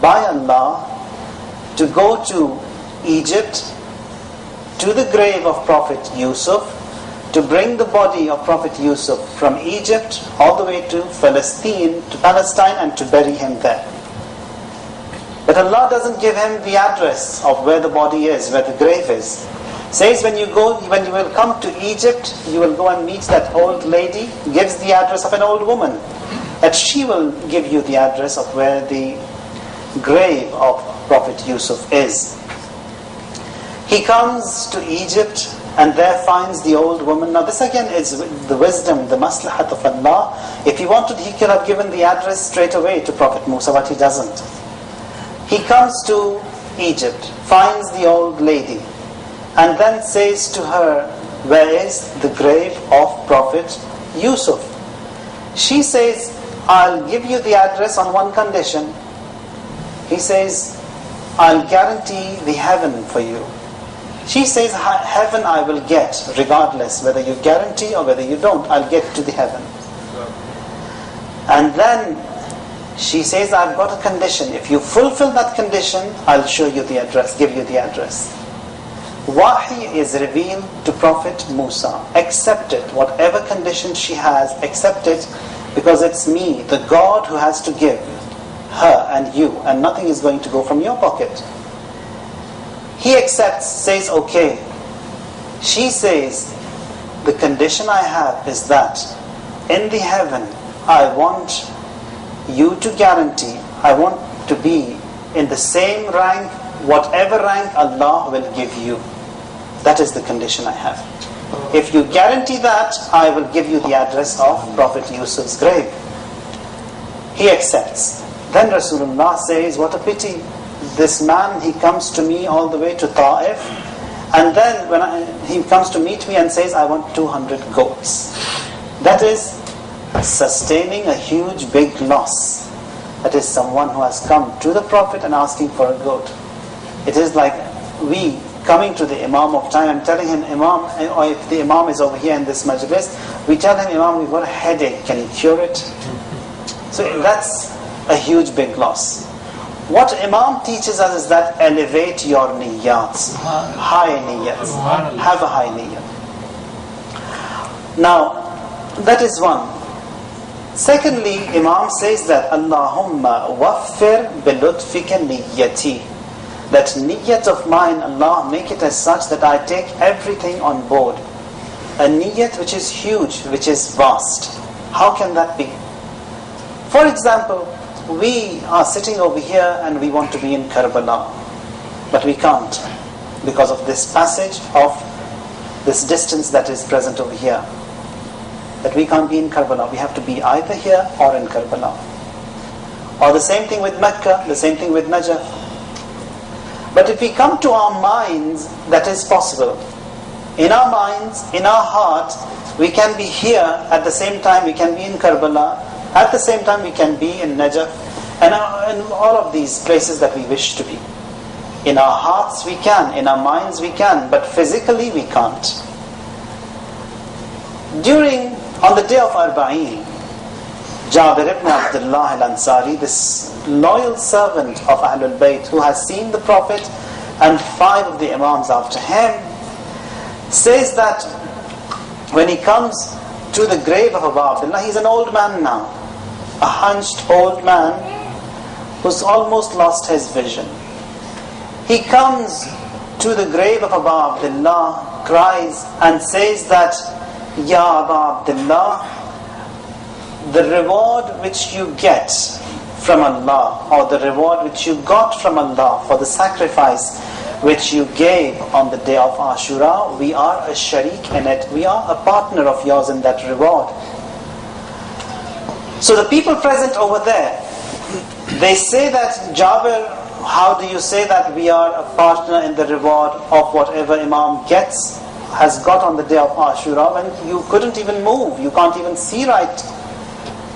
by Allah to go to Egypt, to the grave of Prophet Yusuf, to bring the body of Prophet Yusuf from Egypt all the way to Palestine and to bury him there. But Allah doesn't give him the address of where the body is, where the grave is. Says when you will come to Egypt, you will go and meet that old lady, gives the address of an old woman, that she will give you the address of where the grave of Prophet Yusuf is. He comes to Egypt and there finds the old woman. Now this again is the wisdom, the maslahat of Allah. If he wanted, he could have given the address straight away to Prophet Musa, but he doesn't. He comes to Egypt, finds the old lady, and then says to her, where is the grave of Prophet Yusuf? She says, I'll give you the address on one condition. He says, I'll guarantee the heaven for you. She says, heaven I will get, regardless whether you guarantee or whether you don't, I'll get to the heaven. And then she says, I've got a condition. If you fulfill that condition, I'll show you the address, give you the address. Wahi is revealed to Prophet Musa. Accept it, whatever condition she has, accept it, because it's me, the God, who has to give her and you, and nothing is going to go from your pocket. He accepts, says, okay. She says, the condition I have is that in the heaven, I want you to guarantee, I want to be in the same rank, whatever rank Allah will give you. That is the condition I have. If you guarantee that, I will give you the address of Prophet Yusuf's grave. He accepts. Then Rasulullah says, what a pity. This man, he comes to me all the way to Ta'if, and then he comes to meet me and says, I want 200 goats. That is sustaining a huge big loss. That is someone who has come to the Prophet and asking for a goat. It is like we coming to the Imam of time and telling him, Imam, or if the Imam is over here in this Majlis, we tell him, Imam, we've got a headache, can you cure it? So that's a huge big loss. What Imam teaches us is that elevate your niyyats, high niyyats, have a high niyyat. Now, that is one. Secondly, Imam says that Allahumma waffir bilutfika niyyati. That niyyat of mine, Allah, make it as such that I take everything on board. A niyyat which is huge, which is vast. How can that be? For example, we are sitting over here and we want to be in Karbala, but we can't because of this passage of this distance that is present over here. That we can't be in Karbala. We have to be either here or in Karbala. Or the same thing with Mecca, the same thing with Najaf. But if we come to our minds, that is possible. In our minds, in our heart, we can be here at the same time we can be in Karbala, at the same time we can be in Najaf, and in all of these places that we wish to be. In our hearts we can, in our minds we can, but physically we can't. On the day of Arba'een, Jabir ibn Abdullah al-Ansari, this loyal servant of Ahlul Bayt who has seen the Prophet and 5 of the Imams after him, says that when he comes to the grave of Abu Abdullah, he's an old man now, a hunched old man who's almost lost his vision. He comes to the grave of Abu Abdullah, cries and says that, Ya Abu Abdullah, the reward which you get from Allah, or the reward which you got from Allah for the sacrifice which you gave on the day of Ashura, we are a sharik in it, we are a partner of yours in that reward. So the people present over there, they say that, Jabir, how do you say that we are a partner in the reward of whatever Imam has got on the day of Ashura, when you couldn't even move, you can't even see right,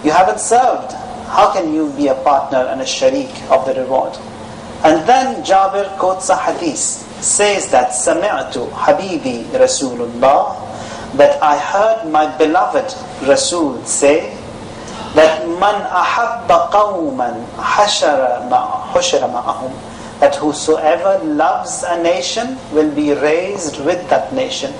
you haven't served. How can you be a partner and a sharik of the reward? And then Jabir quotes a hadith, says that Sami'tu Habibi Rasulullah, that I heard my beloved Rasul say, that man ahabba qawman hashara ma'ahum, that whosoever loves a nation will be raised with that nation.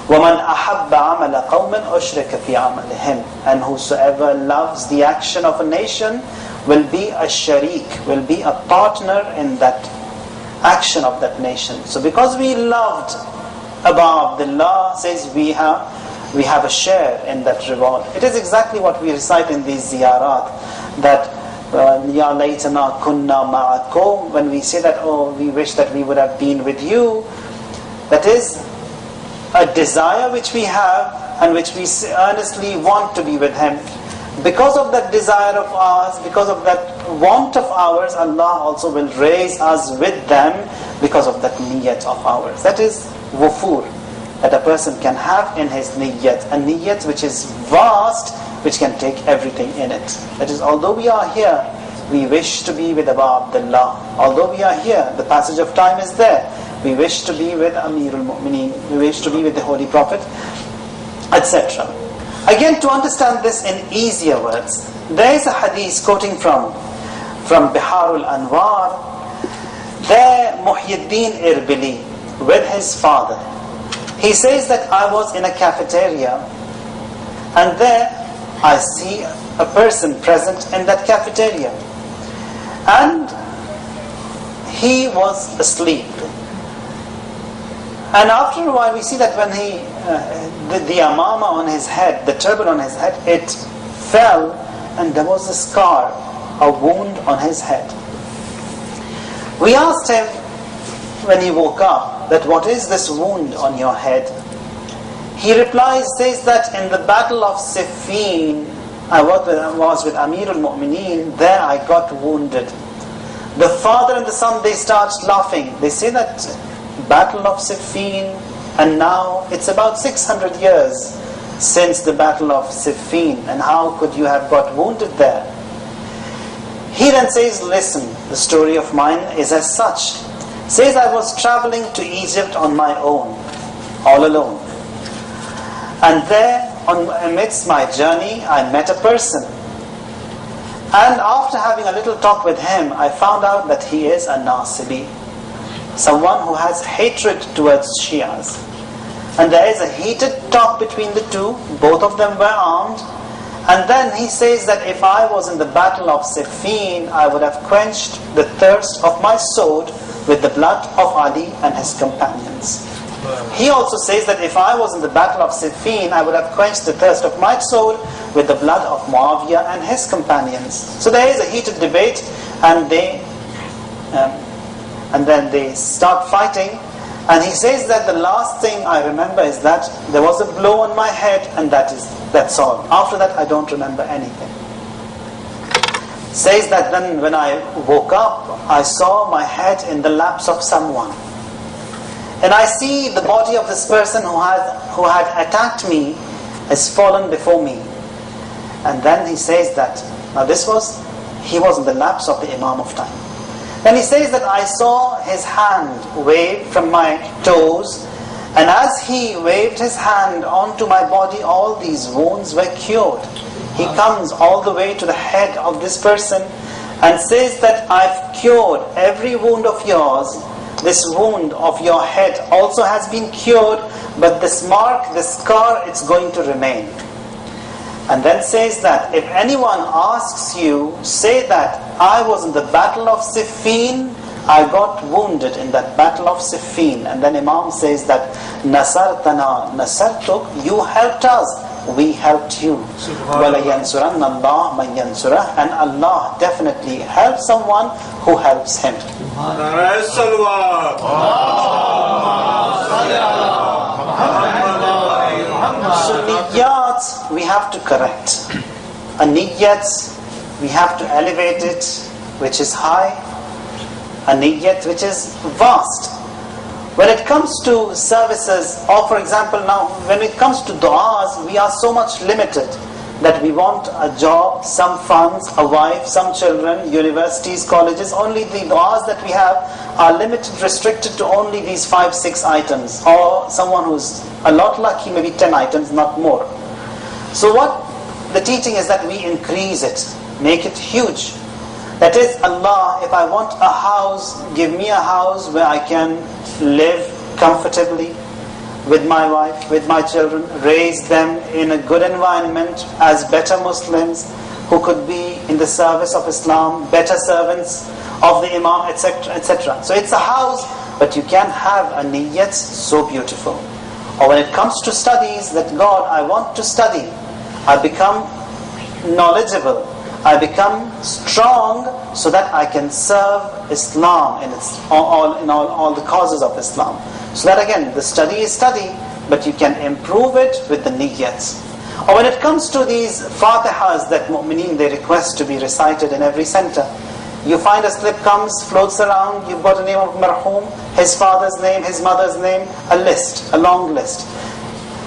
وَمَنْ أَحَبَّ عَمَلَ قَوْمٍ أُشْرِكَ فِي عَمَلِهِمْ, and whosoever loves the action of a nation will be a sharik, will be a partner in that action of that nation. So because we loved Abu Abdullah, says we have a share in that reward. It is exactly what we recite in these ziyarat, that Ya laytana kunna ma'akum, when we say that, oh, we wish that we would have been with you, that is a desire which we have and which we earnestly want to be with Him. Because of that desire of ours, because of that want of ours, Allah also will raise us with them because of that niyyat of ours. That is wufur, that a person can have in his niyyat, a niyyat which is vast, which can take everything in it. That is, although we are here, we wish to be with Abu Abdullah. Although we are here, the passage of time is there, we wish to be with Amirul Mu'mineen, we wish to be with the Holy Prophet, etc. Again, to understand this in easier words, there is a hadith quoting from Biharul Anwar. There, Muhyiddin Irbili, with his father, he says that I was in a cafeteria, and there I see a person present in that cafeteria, and he was asleep. And after a while we see that when he, the amama on his head, the turban on his head, it fell, and there was a scar, a wound on his head. We asked him when he woke up, that what is this wound on your head? He replies, says that in the battle of Siffin, I was with Amirul Mu'mineen, there I got wounded. The father and the son, they start laughing. They say that battle of Siffin, and now it's about 600 years since the battle of Siffin, and how could you have got wounded there? He then says, listen, the story of mine is as such. Says I was traveling to Egypt on my own, all alone. And there, amidst my journey, I met a person. And after having a little talk with him, I found out that he is a Nasibi, someone who has hatred towards Shias. And there is a heated talk between the two, both of them were armed. And then he says that if I was in the battle of Siffin, I would have quenched the thirst of my sword with the blood of Ali and his companions. He also says that if I was in the battle of Siffin, I would have quenched the thirst of my soul with the blood of Muawiyah and his companions. So there is a heated debate, and then they start fighting. And he says that the last thing I remember is that there was a blow on my head, and that's all. After that, I don't remember anything. Says that then when I woke up, I saw my head in the laps of someone. And I see the body of this person who had attacked me has fallen before me. And then he says that, now he was in the laps of the Imam of time. Then he says that I saw his hand wave from my toes, and as he waved his hand onto my body, all these wounds were cured. He comes all the way to the head of this person and says that I've cured every wound of yours. This wound of your head also has been cured, but this mark, this scar, it's going to remain. And then says that if anyone asks you, say that I was in the battle of Siffin, I got wounded in that battle of Siffin. And then Imam says that Nasartana Nasartuk, you helped us, we helped you. وَلَيَنْصُرَنَّ اللَّهُ مَنْ يَنْصُرَهُ, and Allah definitely helps someone who helps him. So niyyat we have to correct. A niyyat we have to elevate it, which is high. A niyyat which is vast. When it comes to services, or for example now, when it comes to du'as, we are so much limited that we want a job, some funds, a wife, some children, universities, colleges. Only the du'as that we have are limited, restricted to only these 5-6 items. Or someone who's a lot lucky, maybe 10 items, not more. So what the teaching is that we increase it, make it huge. That is, Allah, if I want a house, give me a house where I can live comfortably with my wife, with my children, raise them in a good environment as better Muslims who could be in the service of Islam, better servants of the Imam, etc., etc. So it's a house, but you can have a niyyat so beautiful. Or when it comes to studies, that God, I want to study, I become knowledgeable, I become strong so that I can serve Islam in all the causes of Islam. So that again, the study is study, but you can improve it with the niyyats. Or when it comes to these Fatihas that mu'mineen, they request to be recited in every center. You find a slip comes, floats around, you've got a name of marhum, his father's name, his mother's name, a list, a long list.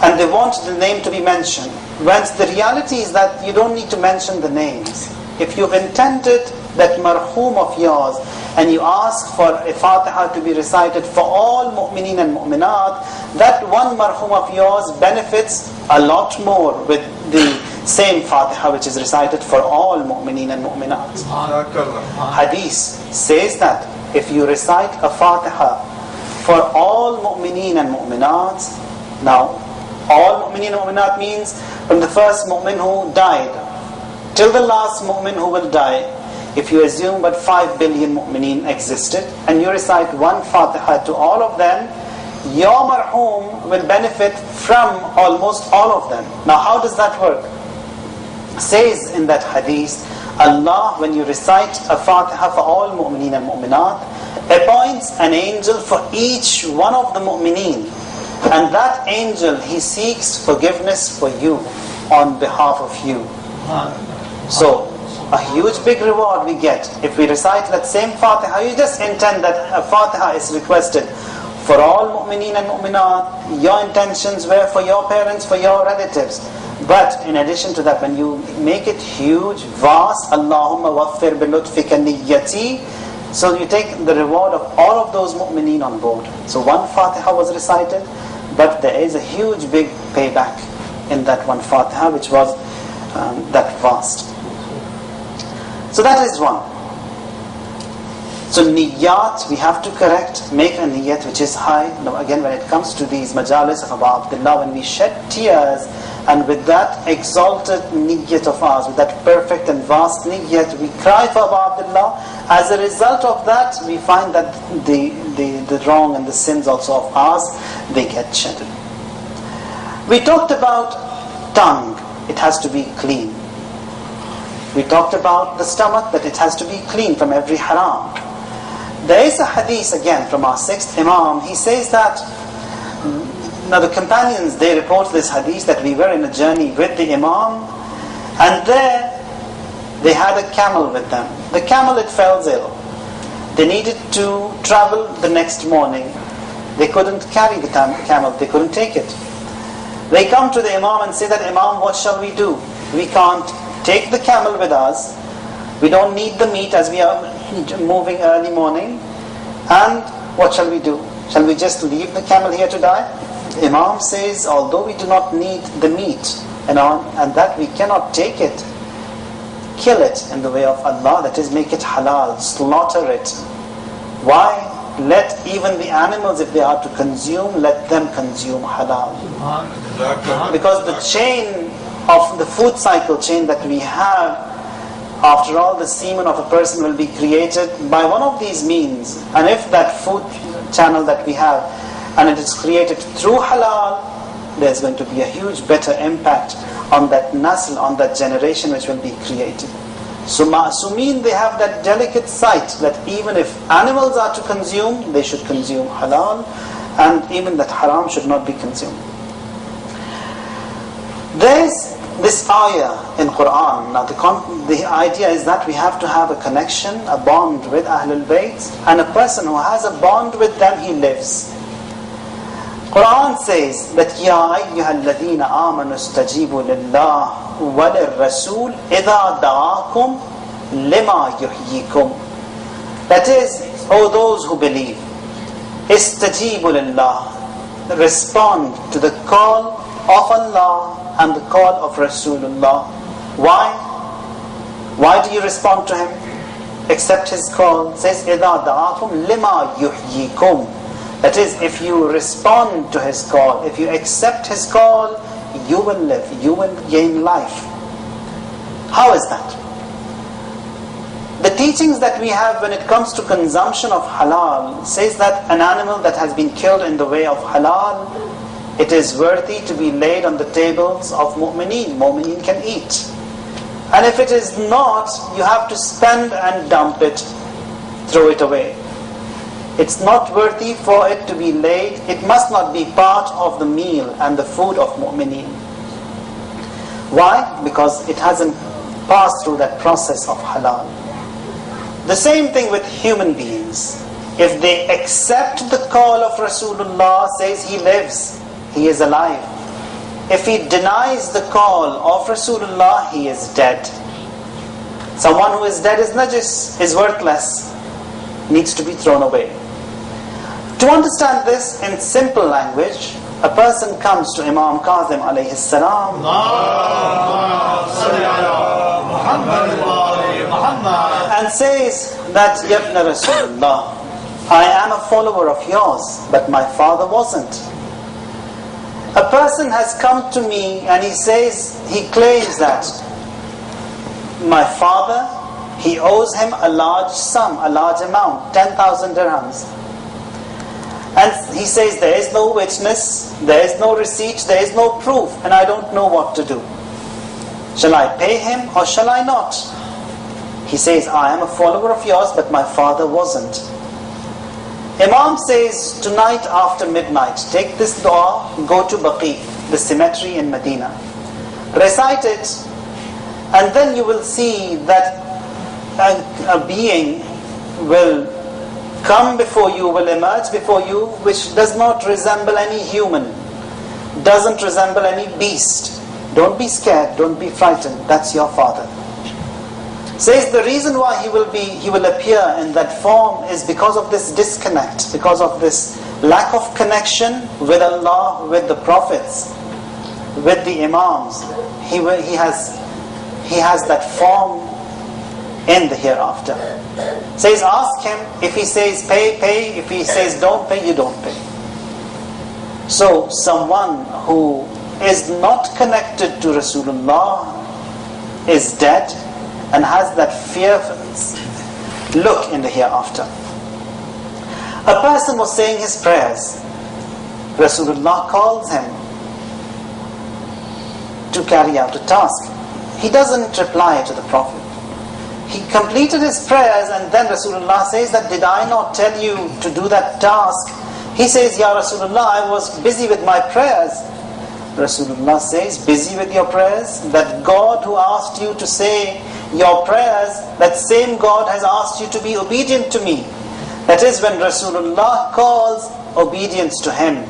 And they want the name to be mentioned. Whereas the reality is that you don't need to mention the names. If you've intended that marhum of yours, and you ask for a Fatiha to be recited for all mu'mineen and mu'minat, that one marhum of yours benefits a lot more with the same Fatiha which is recited for all mu'mineen and mu'minat. Hadith says that if you recite a Fatiha for all mu'mineen and mu'minat, now all mu'mineen and mu'minat means from the first mu'min who died till the last mu'min who will die. If you assume but 5 billion mu'mineen existed and you recite one Fatiha to all of them, your marhum will benefit from almost all of them. Now how does that work? Says in that hadith, Allah, when you recite a Fatiha for all mu'mineen and mu'minat, appoints an angel for each one of the mu'mineen. And that angel, he seeks forgiveness for you on behalf of you. So, a huge big reward we get if we recite that same Fatiha. You just intend that a Fatiha is requested for all mu'mineen and mu'minat. Your intentions were for your parents, for your relatives. But in addition to that, when you make it huge, vast, Allahumma waffir bilutfika niyyati, so you take the reward of all of those mu'mineen on board. So one Fatiha was recited, but there is a huge big payback in that one Fatiha, which was that vast. So that is one. So niyyat, we have to correct, make a niyyat which is high. Now again, when it comes to these majalis of Abu Abdullah, when we shed tears, and with that exalted niyyat of ours, with that perfect and vast niyyat, we cry for Abu Abdullah. As a result of that, we find that the wrong and the sins also of ours, they get shed. We talked about tongue, it has to be clean. We talked about the stomach, that it has to be clean from every haram. There is a hadith again from our sixth Imam. He says that, now the companions, they report this hadith that we were in a journey with the Imam, and there they had a camel with them. The camel, it fell ill. They needed to travel the next morning. They couldn't carry the camel, they couldn't take it. They come to the Imam and say that, Imam, what shall we do? We can't take the camel with us. We don't need the meat as we are moving early morning. And what shall we do? Shall we just leave the camel here to die? The Imam says, although we do not need the meat and that we cannot take it, kill it in the way of Allah, that is, make it halal, slaughter it. Why? Let even the animals, if they are to consume, let them consume halal. Because the chain of the food cycle chain that we have, after all, the semen of a person will be created by one of these means. And if that food channel that we have, and it is created through halal, there's going to be a huge better impact on that nasl, on that generation which will be created. So ma'asumeen, they have that delicate sight that even if animals are to consume, they should consume halal, and even that haram should not be consumed. There's this ayah in Quran. Now the idea is that we have to have a connection, a bond with Ahlul Bayt, and a person who has a bond with them, he lives. Quran says that Ya ayyuhal ladhina amanu istajibu lillah wa lirrasul idha da'akum lima yuhyikum. That is, O those who believe, istajibu lillah, respond to the call of Allah and the call of Rasulullah. Why? Why do you respond to him? Accept his call. It says, إِذَا دَعَاكُمْ لِمَا يُحْيِيكُمْ. That is, if you respond to his call, if you accept his call, you will live, you will gain life. How is that? The teachings that we have when it comes to consumption of halal says that an animal that has been killed in the way of halal, it is worthy to be laid on the tables of mu'mineen. Mu'mineen can eat. And if it is not, you have to spend and dump it, throw it away. It's not worthy for it to be laid. It must not be part of the meal and the food of mu'mineen. Why? Because it hasn't passed through that process of halal. The same thing with human beings. If they accept the call of Rasulullah, says he lives, he is alive. If he denies the call of Rasulullah, he is dead. Someone who is dead is najis, is worthless, needs to be thrown away. To understand this in simple language, a person comes to Imam Kazim alayhi salam and says that, Yabna Rasulullah, I am a follower of yours, but my father wasn't. A person has come to me and he says, he claims that my father, he owes him a large sum, a large amount, 10,000 dirhams. And he says, there is no witness, there is no receipt, there is no proof, and I don't know what to do. Shall I pay him or shall I not? He says, I am a follower of yours, but my father wasn't. Imam says, tonight after midnight, take this dua, go to Baqi, the cemetery in Medina. Recite it, and then you will see that a being will come before you, will emerge before you, which does not resemble any human, doesn't resemble any beast. Don't be scared, don't be frightened, that's your father. Says the reason why he will appear in that form is because of this disconnect, because of this lack of connection with Allah, with the prophets, with the imams. He has that form in the hereafter. Says ask him, if he says pay, pay, if he says don't pay, you don't pay. So someone who is not connected to Rasulullah is dead and has that fearful look in the hereafter. A person was saying his prayers. Rasulullah calls him to carry out a task. He doesn't reply to the Prophet. He completed his prayers and then Rasulullah says that, did I not tell you to do that task? He says, Ya Rasulullah, I was busy with my prayers. Rasulullah says, busy with your prayers? That God who asked you to say your prayers, that same God has asked you to be obedient to me. That is, when Rasulullah calls, obedience to him.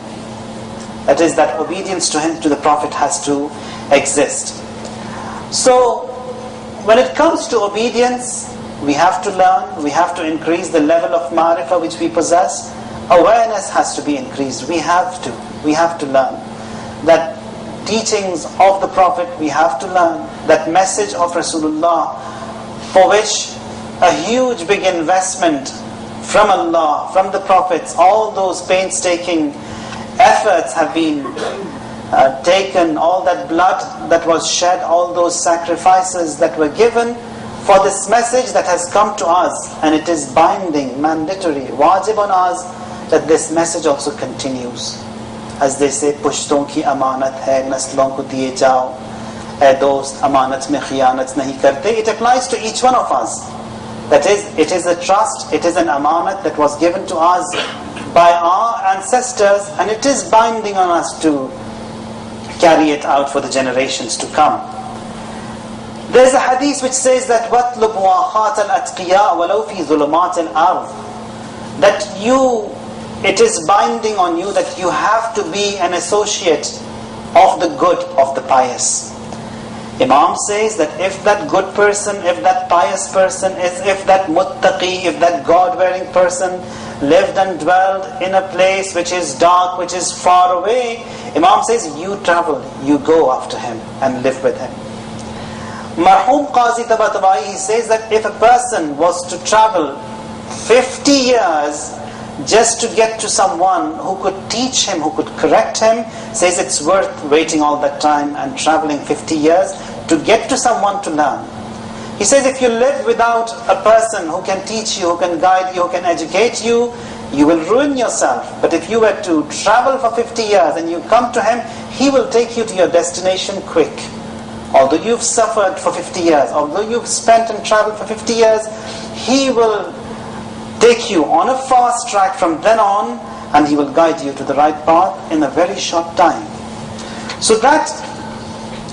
That is, that obedience to him, to the Prophet, has to exist. So, when it comes to obedience, we have to learn, we have to increase the level of ma'rifah which we possess. Awareness has to be increased. We have to learn that teachings of the Prophet, we have to learn that message of Rasulullah, for which a huge big investment from Allah, from the Prophets, all those painstaking efforts have been taken, all that blood that was shed, all those sacrifices that were given for this message that has come to us, and it is binding, mandatory, wajib on us, that this message also continues. As they say, pushton ki amanat hai, naslon ko diye jao, ai dost amanat mein khiyanat nahi karte. It applies to each one of us. That is, it is a trust, it is an amanat that was given to us by our ancestors, and it is binding on us to carry it out for the generations to come. There's a hadith which says that وَاطْلُبْ مُوَاخَاةَ الْأَتْقِيَاءِ وَلَوْ فِي ظُلُمَاتِ الْأَرْضِ, that it is binding on you that you have to be an associate of the good, of the pious. Imam says that if that good person, if that pious person, if that muttaqi, if that God-wearing person lived and dwelled in a place which is dark, which is far away, Imam says, you travel, you go after him and live with him. Marhum Qazi Tabatabai, he says that if a person was to travel 50 years just to get to someone who could teach him, who could correct him, says it's worth waiting all that time and traveling 50 years to get to someone to learn. He says if you live without a person who can teach you, who can guide you, who can educate you, you will ruin yourself. But if you were to travel for 50 years and you come to him, he will take you to your destination quick. Although you've suffered for 50 years, although you've spent and traveled for 50 years, he will take you on a fast track from then on, and he will guide you to the right path in a very short time. So that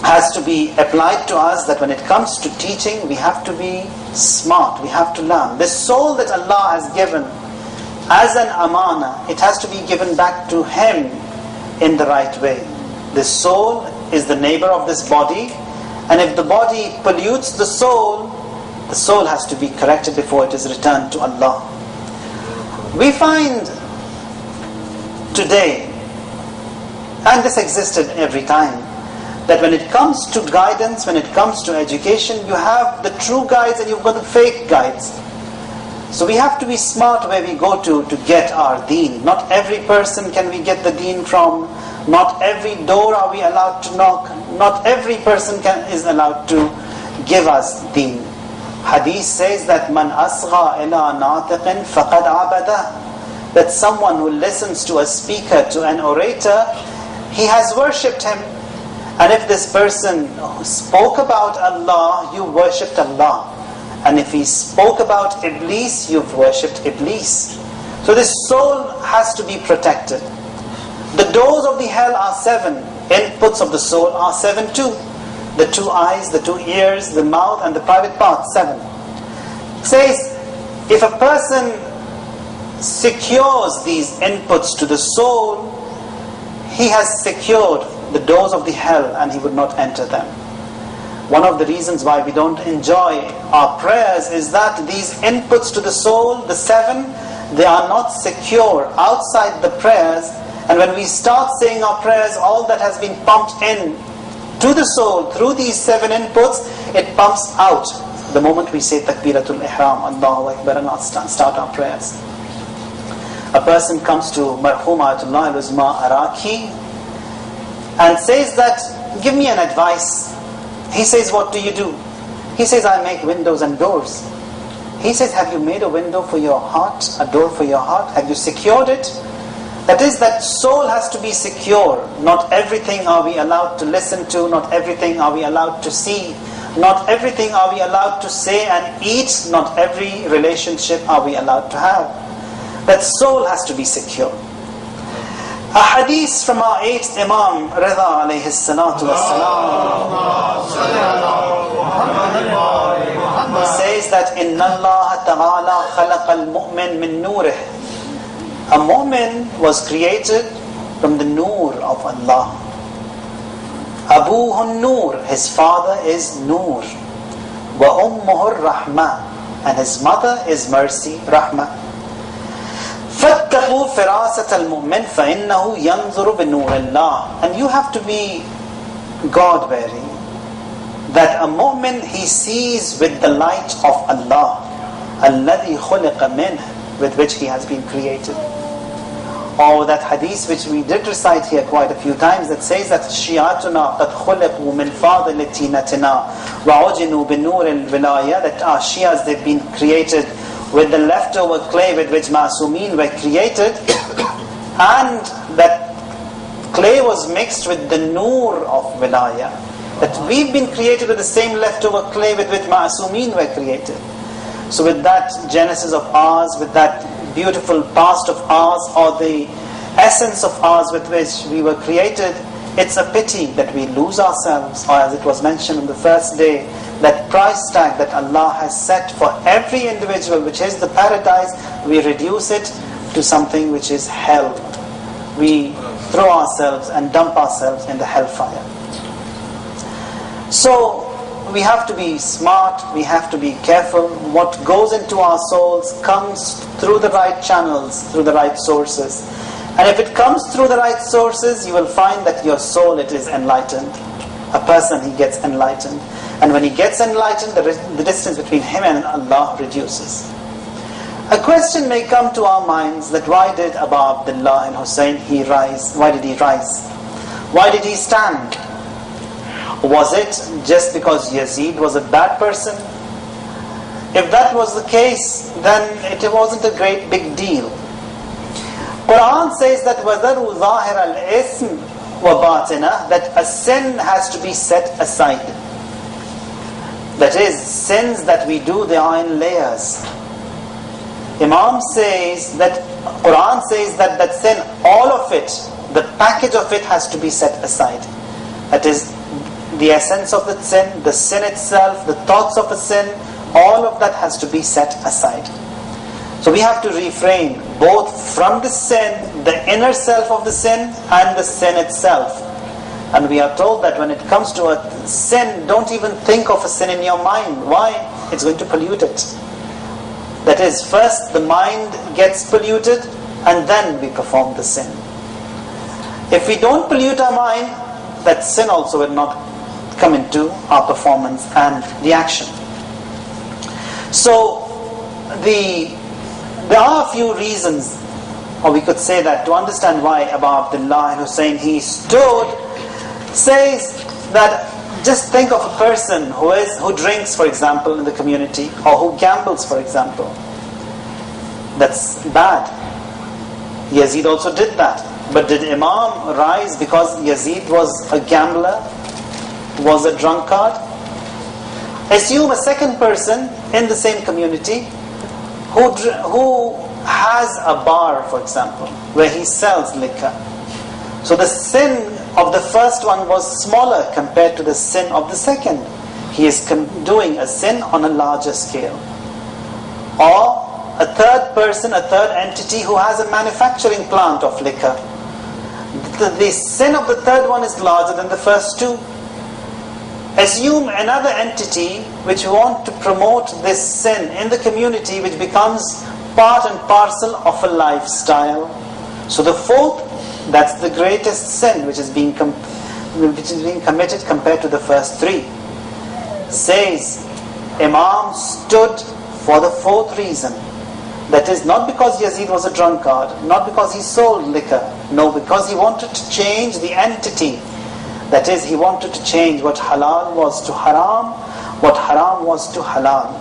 has to be applied to us, that when it comes to teaching, we have to be smart, we have to learn. The soul that Allah has given as an amana, it has to be given back to Him in the right way. The soul is the neighbor of this body, and if the body pollutes the soul has to be corrected before it is returned to Allah. We find today, and this existed every time, that when it comes to guidance, when it comes to education, you have the true guides and you've got the fake guides. So we have to be smart where we go to get our deen. Not every person can we get the deen from. Not every door are we allowed to knock. Not every person is allowed to give us deen. Hadith says that man asgha ila natiqin faqad abada, that someone who listens to a speaker, to an orator, he has worshipped him. And if this person spoke about Allah, you worshipped Allah. And if he spoke about Iblis, you've worshipped Iblis. So this soul has to be protected. The doors of the hell are 7. Inputs of the soul are 7 too. The 2 eyes, the 2 ears, the mouth, and the private parts, 7. It says, if a person secures these inputs to the soul, he has secured the doors of the hell and he would not enter them. One of the reasons why we don't enjoy our prayers is that these inputs to the soul, the 7, they are not secure outside the prayers. And when we start saying our prayers, all that has been pumped in to the soul through these 7 inputs, it pumps out the moment we say Takbiratul Ihram, Allahu Akbar, and start our prayers. A person comes to Marhum Ayatullah al-Uzma Araki and says that, give me an advice. He says, what do you do? He says, I make windows and doors. He says, have you made a window for your heart, a door for your heart? Have you secured it? That is, that soul has to be secure. Not everything are we allowed to listen to, not everything are we allowed to see, not everything are we allowed to say and eat, not every relationship are we allowed to have. That soul has to be secure. A hadith from our 8th Imam, Rida alayhi salatu wassalam, says that إِنَّ اللَّهَ تَعَالَى خَلَقَ الْمُؤْمِنَ مِن نُورِهِ. A mu'min was created from the nur of Allah. Abuhu nur, his father is nur. Wa ummuhu rahmah, and his mother is mercy, rahmah. فَاتَّقُوا فِرَاسَةَ الْمُؤْمِنِ فَإِنَّهُ يَنْظُرُ بِنُورِ اللَّهِ. And you have to be God-bearing. That a mu'min, he sees with the light of Allah. الَّذِي خُلِقَ مِنْهِ, with which he has been created. Or that hadith which we did recite here quite a few times, that says that شِيَعَتُنَا قَدْ خُلِقُوا مِنْ فَاضِلِ تِينَتِنَا وَعُجِنُوا بِنُورِ الْوِلَايَةِ, that our Shias, they've been created with the leftover clay with which Ma'asumeen were created, and that clay was mixed with the nur of Wilaya. That we've been created with the same leftover clay with which Ma'asumeen were created. So with that genesis of ours, with that beautiful past of ours, or the essence of ours with which we were created, it's a pity that we lose ourselves, or as it was mentioned on the first day, that price tag that Allah has set for every individual, which is the paradise, we reduce it to something which is hell. We throw ourselves and dump ourselves in the hellfire. So we have to be smart, we have to be careful. What goes into our souls comes through the right channels, through the right sources. And if it comes through the right sources, you will find that your soul, it is enlightened. A person, he gets enlightened. And when he gets enlightened, the distance between him and Allah reduces. A question may come to our minds that why did Abu Abdullah al-Hussein rise? Why did he rise? Why did he stand? Was it just because Yazid was a bad person? If that was the case, then it wasn't a great big deal. Quran says that وَذَرُوا ظَاهِرَ الْإِثْمِ وَبَاطِنَهُ, that a sin has to be set aside. That is, sins that we do, they are in layers. Imam says that, Quran says that that sin, all of it, the package of it has to be set aside. That is, the essence of the sin itself, the thoughts of a sin, all of that has to be set aside. So we have to refrain both from the sin, the inner self of the sin, and the sin itself. And we are told that when it comes to a sin, don't even think of a sin in your mind. Why? It's going to pollute it. That is, first the mind gets polluted, and then we perform the sin. If we don't pollute our mind, that sin also will not come into our performance and the action. So, there are a few reasons, or we could say that, to understand why Abu Abdullah al-Hussein, he stood, says that just think of a person who drinks, for example, in the community, or who gambles, for example. That's bad. Yazid also did that. But did Imam rise because Yazid was a gambler, was a drunkard? Assume a second person in the same community who has a bar, for example, where he sells liquor. So the sin of the first one was smaller compared to the sin of the second. He is doing a sin on a larger scale. Or a third person, a third entity who has a manufacturing plant of liquor. The sin of the third one is larger than the first two. Assume another entity which want to promote this sin in the community, which becomes part and parcel of a lifestyle. So the fourth, that's the greatest sin which is being committed compared to the first three. Says Imam stood for the fourth reason. That is not because Yazid was a drunkard, not because he sold liquor. No, because he wanted to change the entity. That is, he wanted to change what halal was to haram, what haram was to halal.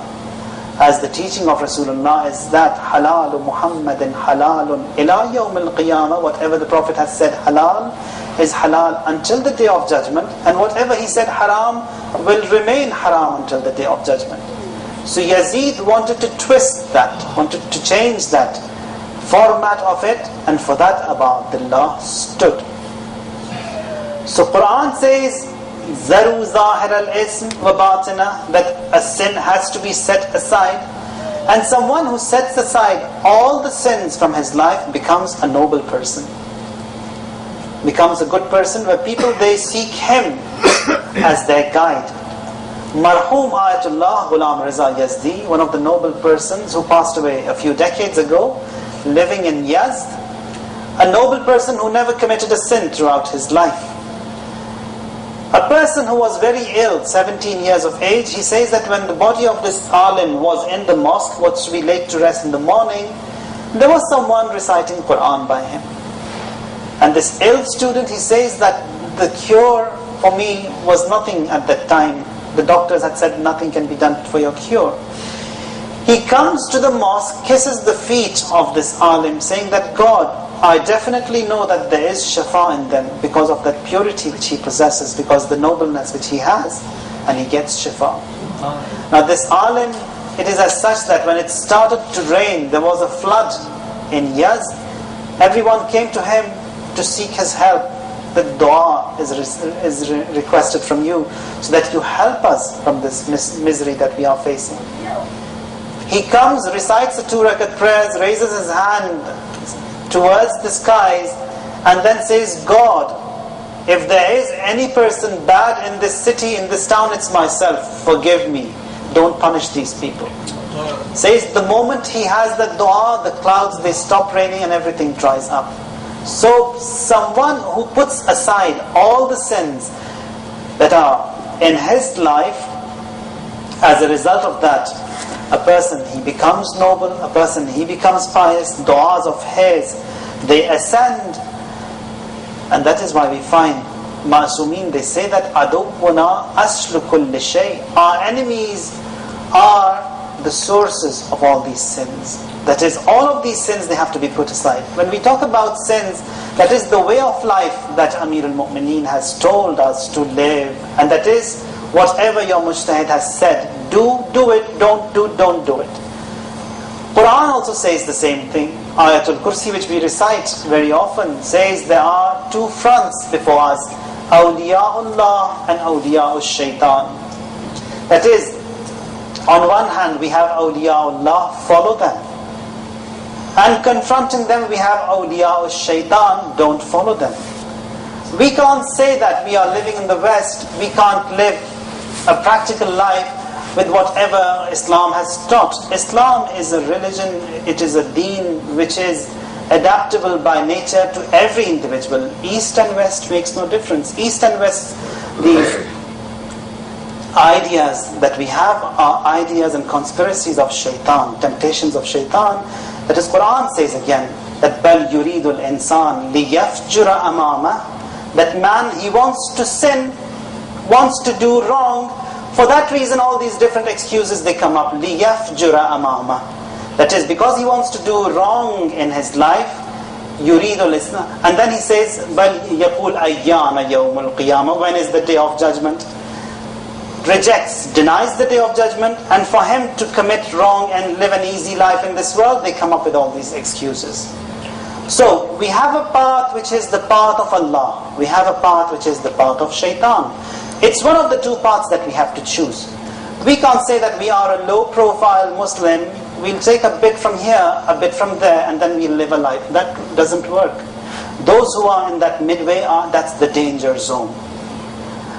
As the teaching of Rasulullah is that halalu Muhammadin halalun ila yawm al-qiyamah, whatever the Prophet has said halal is halal until the day of judgment, and whatever he said haram will remain haram until the day of judgment. So Yazid wanted to twist that, wanted to change that format of it, and for that Abu Abdullah stood. So Quran says, ذَرُوا ظَاهِرَ الْإِثْمِ وَبَاطِنَهُ, that a sin has to be set aside. And someone who sets aside all the sins from his life becomes a noble person. Becomes a good person, where people, they seek him as their guide. Marhum Ayatullah Ghulam Riza Yazdi, one of the noble persons who passed away a few decades ago, living in Yazd, a noble person who never committed a sin throughout his life. A person who was very ill, 17 years of age, he says that when the body of this alim was in the mosque, was to be laid to rest in the morning, there was someone reciting Quran by him. And this ill student, he says that the cure for me was nothing at that time. The doctors had said nothing can be done for your cure. He comes to the mosque, kisses the feet of this alim, saying that, God, I definitely know that there is shafa in them because of that purity which he possesses, because the nobleness which he has, and he gets shafa. Now this alim, it is as such that when it started to rain, there was a flood in Yazd. Everyone came to him to seek his help. The dua is requested from you, so that you help us from this misery that we are facing. He comes, recites the 2 rakat prayers, raises his hand towards the skies, and then says, God, if there is any person bad in this city, in this town, it's myself. Forgive me. Don't punish these people. Says the moment he has that dua, the clouds, they stop raining and everything dries up. So someone who puts aside all the sins that are in his life, As a result of that, a person, he becomes noble, a person, he becomes pious, du'as of his, they ascend. And that is why we find Ma'sumin, they say that Adubbuna aslu kulli shay. Our enemies are the sources of all these sins. That is, all of these sins, they have to be put aside. When we talk about sins, that is the way of life that Amir al-Mu'mineen has told us to live. And that is, whatever your mujtahid has said, do it, don't do it. Quran also says the same thing. Ayatul Kursi, which we recite very often, says there are two fronts before us, Awliya'ullah and Awliya'ul Shaitan. That is, on one hand we have Awliya'ullah, follow them. And confronting them we have Awliya'ul Shaitan, don't follow them. We can't say that we are living in the West, we can't live a practical life with whatever Islam has taught. Islam is a religion, it is a deen which is adaptable by nature to every individual. East and West makes no difference. East and West, these ideas that we have are ideas and conspiracies of shaitan, temptations of shaitan. That is, Quran says again, that بَلْ يُرِيدُ الْإِنسَانِ لِيَفْجُرَ أَمَامَهُ. That man, he wants to sin, wants to do wrong. For that reason, all these different excuses, they come up. لِيَفْجُرَ أَمَامَهُ. That is, because he wants to do wrong in his life, يُرِيدُ الْإِسْلَامِ. And then he says, بَلْ يَقُولْ أَيَّانَ يَوْمُ الْقِيَامَةِ. When is the day of judgment? Rejects, denies the day of judgment, and for him to commit wrong and live an easy life in this world, they come up with all these excuses. So, we have a path which is the path of Allah. We have a path which is the path of shaitan. It's one of the two paths that we have to choose. We can't say that we are a low-profile Muslim, we'll take a bit from here, a bit from there, and then we'll live a life. That doesn't work. Those who are in that midway, that's the danger zone.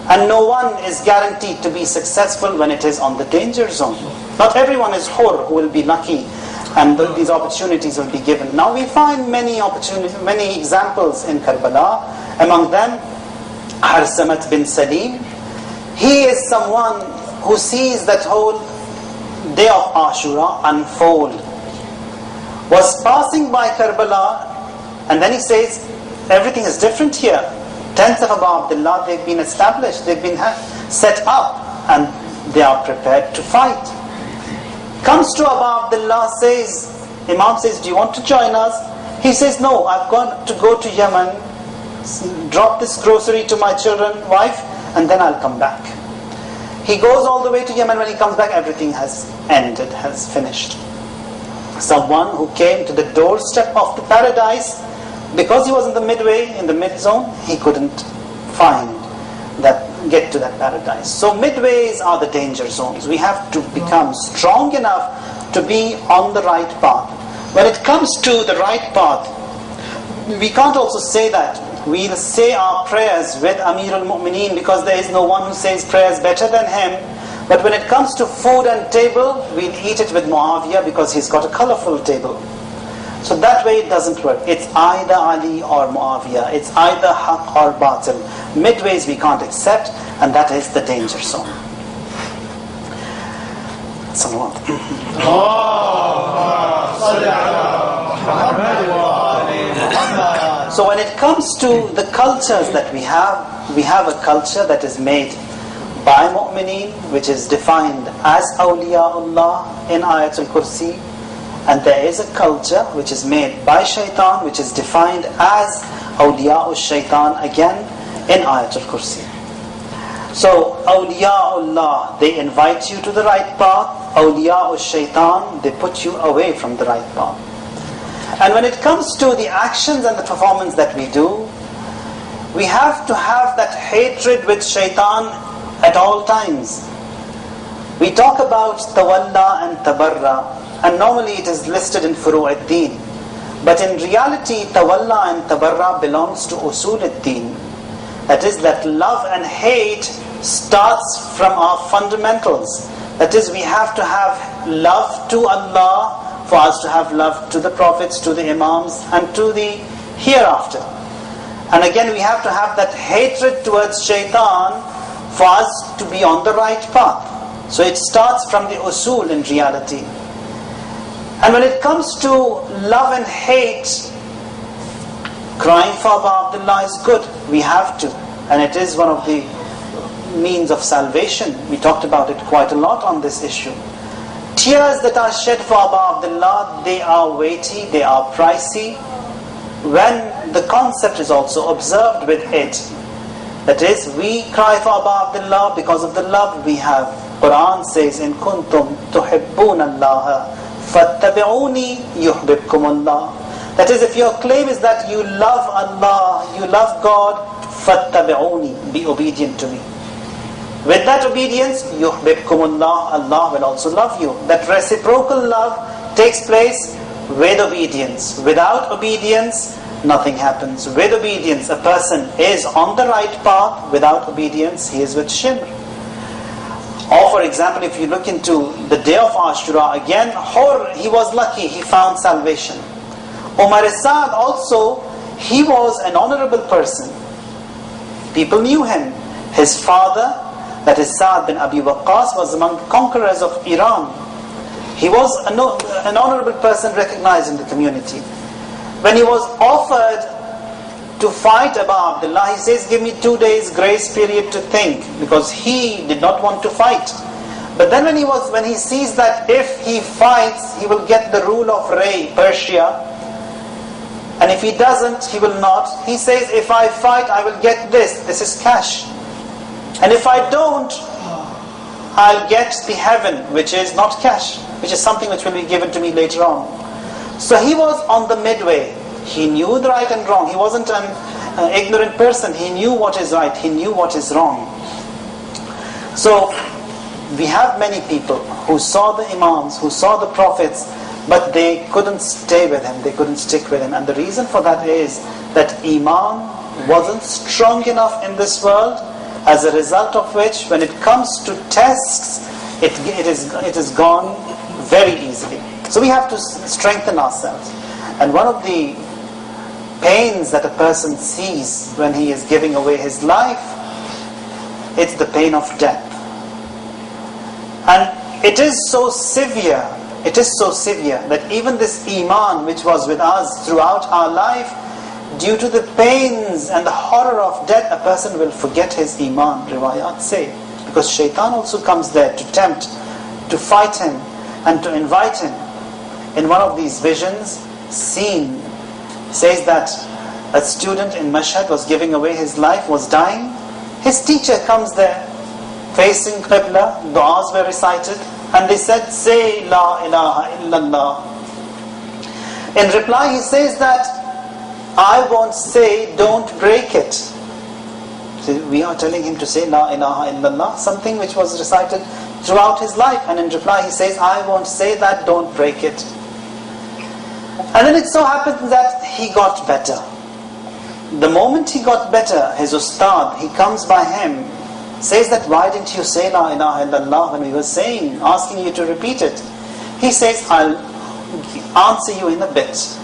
And no one is guaranteed to be successful when it is on the danger zone. Not everyone is hur who will be lucky and these opportunities will be given. Now we find many examples in Karbala. Among them, Harsamat bin Salim. He is someone who sees that whole day of Ashura unfold. Was passing by Karbala, and then he says, everything is different here. Tents of Abu Abdullah, they've been established, they've been set up, and they are prepared to fight. Comes to Abu Abdullah, says, Imam says, do you want to join us? He says, no, I've got to go to Yemen, drop this grocery to my children, wife, and then I'll come back. He goes all the way to Yemen. When he comes back, everything has ended, has finished. Someone who came to the doorstep of the paradise, because he was in the midway, in the mid-zone, he couldn't get to that paradise. So midways are the danger zones. We have to become strong enough to be on the right path. When it comes to the right path, we can't also say that we'll say our prayers with Amir al-Mu'mineen because there is no one who says prayers better than him. But when it comes to food and table, we'll eat it with Muawiyah because he's got a colorful table. So that way it doesn't work. It's either Ali or Muawiyah. It's either Haq or Batil. Midways we can't accept, and that is the danger zone. So when it comes to the cultures that we have a culture that is made by Mu'mineen, which is defined as Awliya'ullah in Ayatul Kursi. And there is a culture which is made by Shaitan, which is defined as Awliya'ul Shaitan again in Ayatul Kursi. So Awliya'ullah, they invite you to the right path. Awliya'ul Shaitan, they put you away from the right path. And when it comes to the actions and the performance that we do, we have to have that hatred with Shaitan at all times. We talk about Tawalla and Tabarra, and normally it is listed in Furu' ad-Din. But in reality, Tawalla and Tabarra belongs to Usul ad-Din. That is, that love and hate starts from our fundamentals. That is, we have to have love to Allah for us to have love to the prophets, to the imams, and to the hereafter. And again, we have to have that hatred towards Shaitan for us to be on the right path. So it starts from the usul in reality. And when it comes to love and hate, crying for Abu Abdullah is good. We have to. And it is one of the means of salvation. We talked about it quite a lot on this issue. Tears that are shed for Abu Abdullah, they are weighty, they are pricey, when the concept is also observed with it. That is, we cry for Abu Abdullah because of the love we have. Quran says, in kuntum tuhibbun Allah fattabi'uni yuhbibkumullah. That is, if your claim is that you love Allah, you love God, fattabi'uni, be obedient to me. With that obedience, yuhbibkumullah, Allah will also love you. That reciprocal love takes place with obedience. Without obedience, nothing happens. With obedience, a person is on the right path. Without obedience, he is with shirk. Or for example, if you look into the day of Ashura, again, Hur, he was lucky, he found salvation. Umar Sa'd also, he was an honorable person. People knew him. His father, that is Sa'd bin Abi Waqqas, was among the conquerors of Iran. He was an honorable person recognized in the community. When he was offered to fight Abu Abdullah, he says, give me 2 days grace period to think, because he did not want to fight. But then when he sees that if he fights, he will get the rule of Ray, Persia, and if he doesn't, he will not. He says, if I fight, I will get this. This is cash. And if I don't, I'll get the heaven, which is not cash, which is something which will be given to me later on. So he was on the midway. He knew the right and wrong. He wasn't an ignorant person. He knew what is right. He knew what is wrong. So we have many people who saw the Imams, who saw the Prophets, but they couldn't stay with him. They couldn't stick with him. And the reason for that is that Iman wasn't strong enough in this world, as a result of which, when it comes to tests, it is gone very easily. So we have to strengthen ourselves. And one of the pains that a person sees when he is giving away his life, it's the pain of death. And it is so severe that even this Iman which was with us throughout our life, due to the pains and the horror of death, a person will forget his Iman, riwayat say. Because shaitan also comes there to tempt, to fight him, and to invite him. In one of these visions, seen, says that a student in Mashhad was giving away his life, was dying. His teacher comes there, facing Qibla, du'as were recited, and they said, say La ilaha illallah. In reply, he says that, I won't say, don't break it. So we are telling him to say La ilaha illallah, something which was recited throughout his life. And in reply he says, I won't say that, don't break it. And then it so happened that he got better. The moment he got better, his ustad, he comes by him, says that, why didn't you say La ilaha illallah when we were saying, asking you to repeat it? He says, I'll answer you in a bit.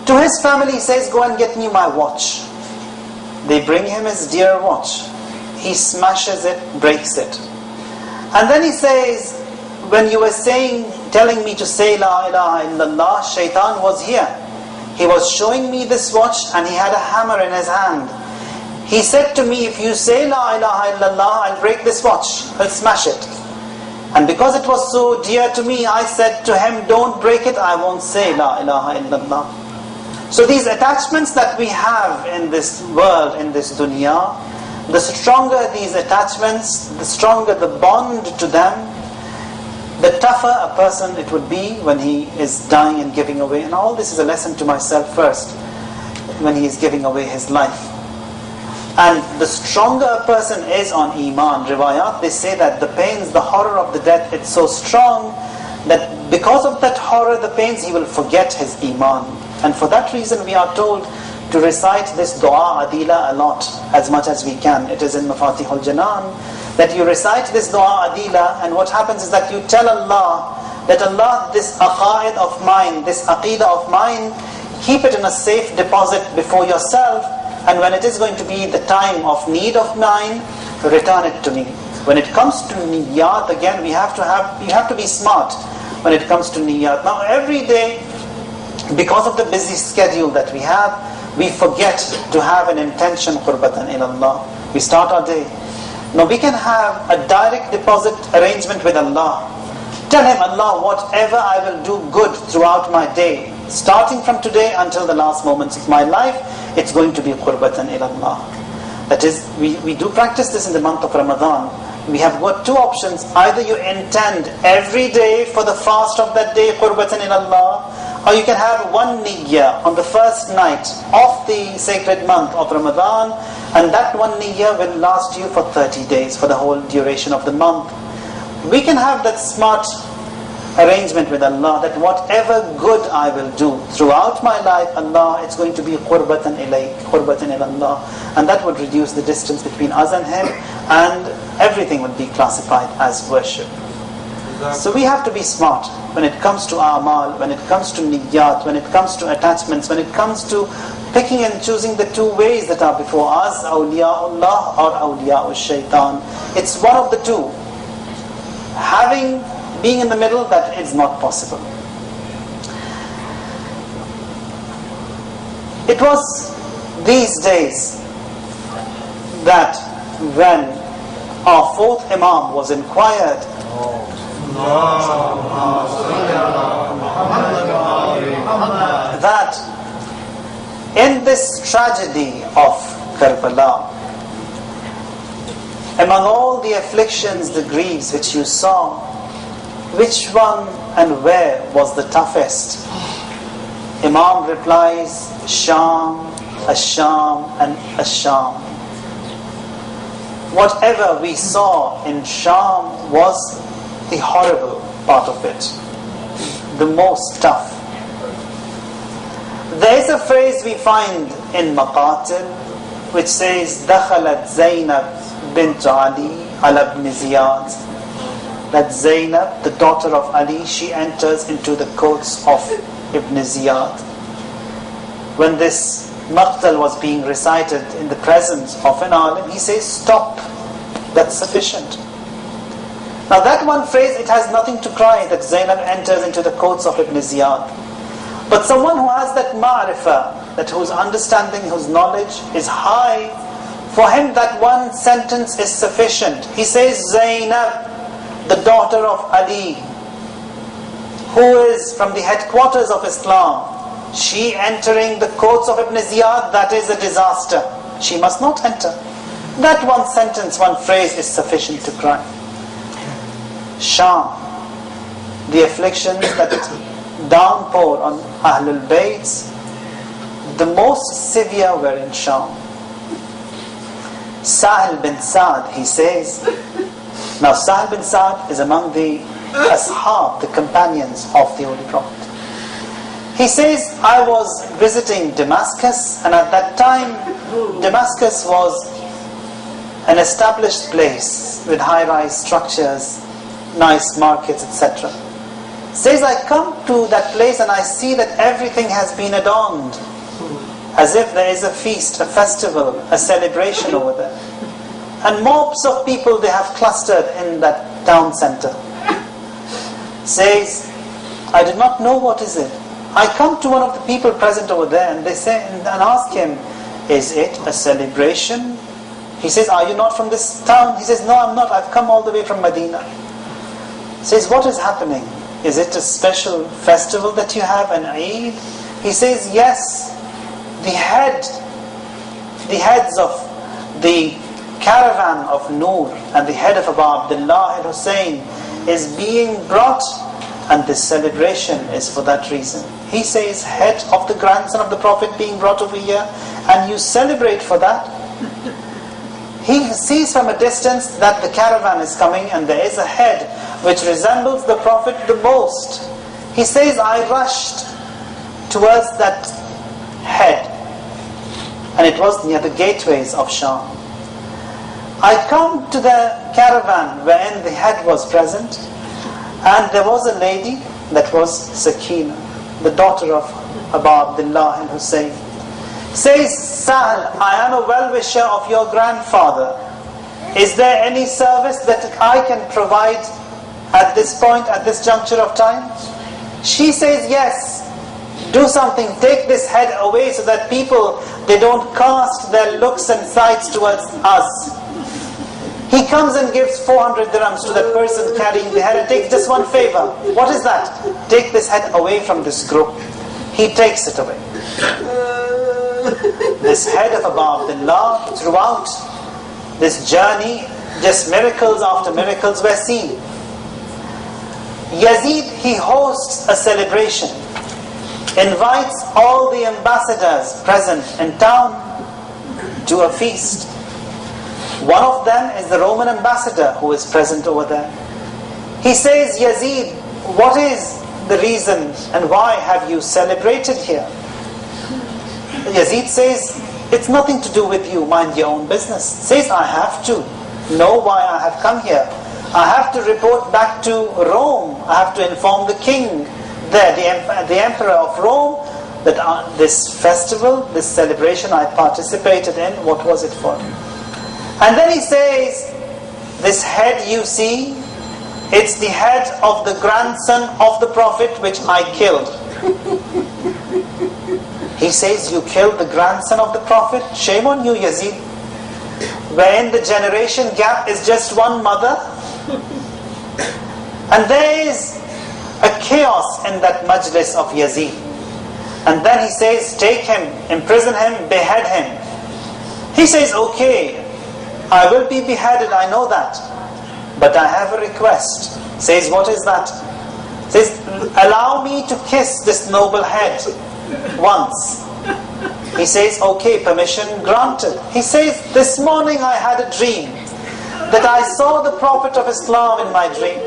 To his family, he says, go and get me my watch. They bring him his dear watch. He smashes it, breaks it. And then he says, when you were telling me to say La ilaha illallah, shaitan was here. He was showing me this watch and he had a hammer in his hand. He said to me, if you say La ilaha illallah, I'll break this watch, I'll smash it. And because it was so dear to me, I said to him, don't break it, I won't say La ilaha illallah. So these attachments that we have in this world, in this dunya, the stronger these attachments, the stronger the bond to them, the tougher a person it would be when he is dying and giving away. And all this is a lesson to myself first, when he is giving away his life. And the stronger a person is on Iman, riwayat, they say that the pains, the horror of the death, it's so strong that because of that horror, the pains, he will forget his Iman. And for that reason we are told to recite this dua adila a lot, as much as we can. It is in Mafatihul Janan that you recite this dua adila, and what happens is that you tell Allah that, Allah, this aqaid of mine, this aqidah of mine, keep it in a safe deposit before yourself, and when it is going to be the time of need of mine, return it to me. When it comes to niyat, again, you have to be smart when it comes to niyat. Now, every day, because of the busy schedule that we have, we forget to have an intention qurbatan ilallah. We start our day. Now, we can have a direct deposit arrangement with Allah. Tell Him, Allah, whatever I will do good throughout my day, starting from today until the last moments of my life, it's going to be qurbatan ilallah. That is, we do practice this in the month of Ramadan. We have got two options. Either you intend every day for the fast of that day, qurbatan ilallah, or you can have one niyyah on the first night of the sacred month of Ramadan, and that one niyyah will last you for 30 days, for the whole duration of the month. We can have that smart arrangement with Allah, that whatever good I will do throughout my life, Allah, it's going to be qurbatan ilayk, qurbatan ilallah, and that would reduce the distance between us and Him, and everything would be classified as worship. So we have to be smart when it comes to a'mal, when it comes to niyyat, when it comes to attachments, when it comes to picking and choosing the two ways that are before us, awliya'ullah or awliya'ul shaitan. It's one of the two. Being in the middle, that is not possible. It was these days that when our fourth Imam was inquired, that in this tragedy of Karbala, among all the afflictions, the griefs which you saw, which one and where was the toughest? Imam replies, Sham, Asham and Asham. Whatever we saw in Sham was the horrible part of it, the most tough. There is a phrase we find in Maqatil which says, Dakhalat Zainab bint Ali ala ibn Ziyad. That Zainab, the daughter of Ali, she enters into the courts of Ibn Ziyad. When this maqtal was being recited in the presence of an alim, he says, stop, that's sufficient. Now that one phrase, it has nothing to cry that Zainab enters into the courts of Ibn Ziyad. But someone who has that ma'rifah, that whose understanding, whose knowledge is high, for him that one sentence is sufficient. He says, Zainab, the daughter of Ali, who is from the headquarters of Islam, she entering the courts of Ibn Ziyad, that is a disaster. She must not enter. That one sentence, one phrase is sufficient to cry. Sham, the afflictions that downpour on Ahlul Bayts, the most severe were in Sham. Sahil bin Sa'd, he says, now Sahil bin Sa'd is among the ashab, the companions of the Holy Prophet. He says, I was visiting Damascus, and at that time Damascus was an established place with high-rise structures, nice markets, etc. Says, I come to that place and I see that everything has been adorned, as if there is a feast, a festival, a celebration over there. And mobs of people, they have clustered in that town center. Says, I do not know what is it. I come to one of the people present over there and they say and ask him, is it a celebration? He says, are you not from this town? He says, no, I'm not. I've come all the way from Medina. Says, what is happening? Is it a special festival that you have, an Eid? He says, yes. The heads of the caravan of Noor and the head of Abu Abdullah al-Hussein is being brought, and this celebration is for that reason. He says, head of the grandson of the Prophet being brought over here, and you celebrate for that? He sees from a distance that the caravan is coming and there is a head which resembles the Prophet the most. He says, I rushed towards that head, and it was near the gateways of Sham. I come to the caravan wherein the head was present, and there was a lady that was Sakina, the daughter of Abu Abdullah al-Hussein. Says, Sahal, I am a well-wisher of your grandfather. Is there any service that I can provide at this point, at this juncture of time? She says, yes. Do something, take this head away so that people, they don't cast their looks and sights towards us. He comes and gives 400 dirhams to the person carrying the head and takes just one favor. What is that? Take this head away from this group. He takes it away. This head of Abu Abdullah, throughout this journey, just miracles after miracles were seen. Yazid, he hosts a celebration, invites all the ambassadors present in town to a feast. One of them is the Roman ambassador who is present over there. He says, Yazid, what is the reason and why have you celebrated here? Yazid says, it's nothing to do with you, mind your own business. Says, I have to know why I have come here. I have to report back to Rome. I have to inform the king there, the emperor of Rome, that this festival, this celebration I participated in, what was it for? And then he says, this head you see, it's the head of the grandson of the Prophet which I killed. He says, you killed the grandson of the Prophet? Shame on you, Yazid. Wherein the generation gap is just one mother. And there is a chaos in that majlis of Yazid. And then he says, take him, imprison him, behead him. He says, okay, I will be beheaded, I know that. But I have a request. Says, what is that? Says, allow me to kiss this noble head once. He says, okay, permission granted. He says, this morning I had a dream that I saw the Prophet of Islam in my dream.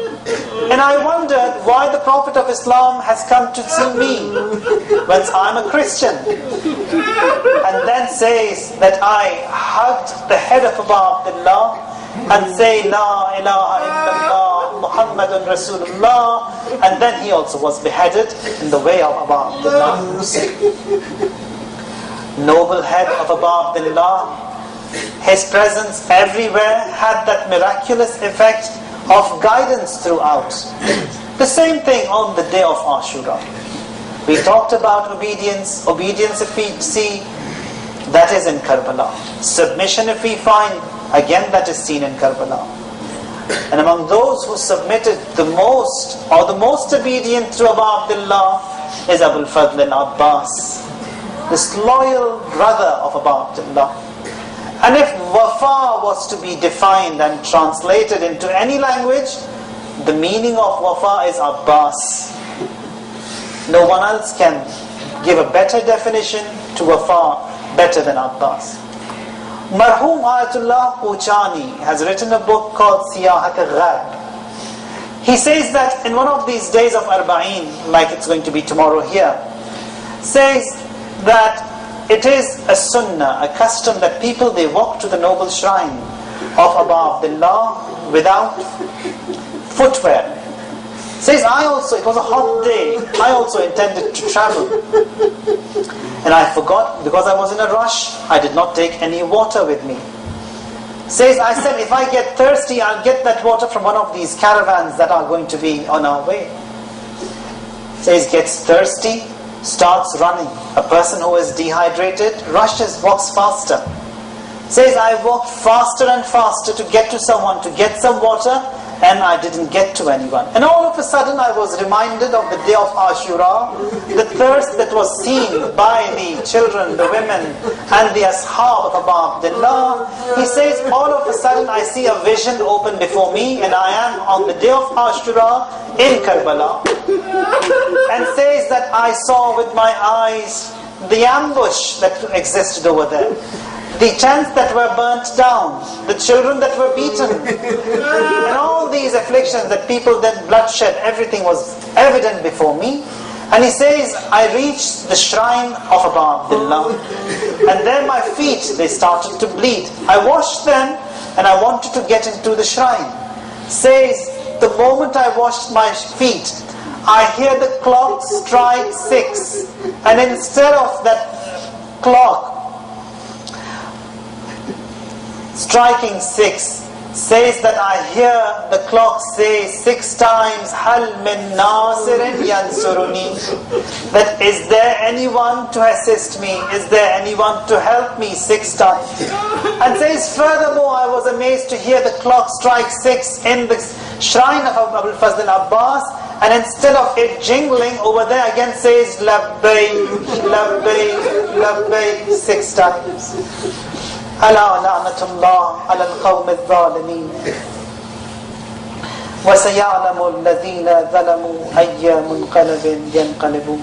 And I wondered why the Prophet of Islam has come to see me when I'm a Christian. And then says that I hugged the head of Abu Abdullah and say, La ilaha illallah, Muhammadun Rasulullah. And then he also was beheaded in the way of Abu Abdullah. Noble head of Abu Abdullah, his presence everywhere had that miraculous effect of guidance throughout. The same thing on the day of Ashura. We talked about obedience. Obedience, if we see, that is in Karbala. Submission, if we find, again that is seen in Karbala. And among those who submitted the most, or the most obedient to Abu Abdullah, is Abul Fadl al-Abbas, this loyal brother of Abu Abdullah. And if wafa was to be defined and translated into any language, the meaning of wafa is Abbas. No one else can give a better definition to wafa better than Abbas. Marhum Ayatullah Puchani has written a book called Siyahat al-Ghab. He says that in one of these days of Arba'een, like it's going to be tomorrow here, says that it is a sunnah, a custom that people, they walk to the noble shrine of Abu Abdullah without footwear. Says, I also, it was a hot day, I also intended to travel. And I forgot, because I was in a rush, I did not take any water with me. Says, I said, if I get thirsty, I'll get that water from one of these caravans that are going to be on our way. Says, gets thirsty, starts running. A person who is dehydrated rushes, walks faster. Says, I walked faster and faster to get to someone, to get some water, and I didn't get to anyone. And all of a sudden I was reminded of the day of Ashura, the thirst that was seen by the children, the women, and the ashab of Abu Abdullah. He says, all of a sudden I see a vision open before me, and I am on the day of Ashura in Karbala. And says that I saw with my eyes the ambush that existed over there, the tents that were burnt down, the children that were beaten, and all these afflictions that people then bloodshed, everything was evident before me. And he says, I reached the shrine of Abu Abdullah, and there my feet, they started to bleed. I washed them, and I wanted to get into the shrine. Says, the moment I washed my feet, I hear the clock strike 6, and instead of that clock striking 6, says that I hear the clock say 6 times, Hal min nasirin yansuruni, that is there anyone to assist me? Is there anyone to help me? 6 times. And says furthermore, I was amazed to hear the clock strike 6 in the shrine of Abul Fazl Abbas, and instead of it jingling over there again says Labbayk, Labbayk, Labbayk 6 times. ألا لعنة الله على القوم الظالمين وسيعلم الذين ظلموا أي منقلب ينقلبون.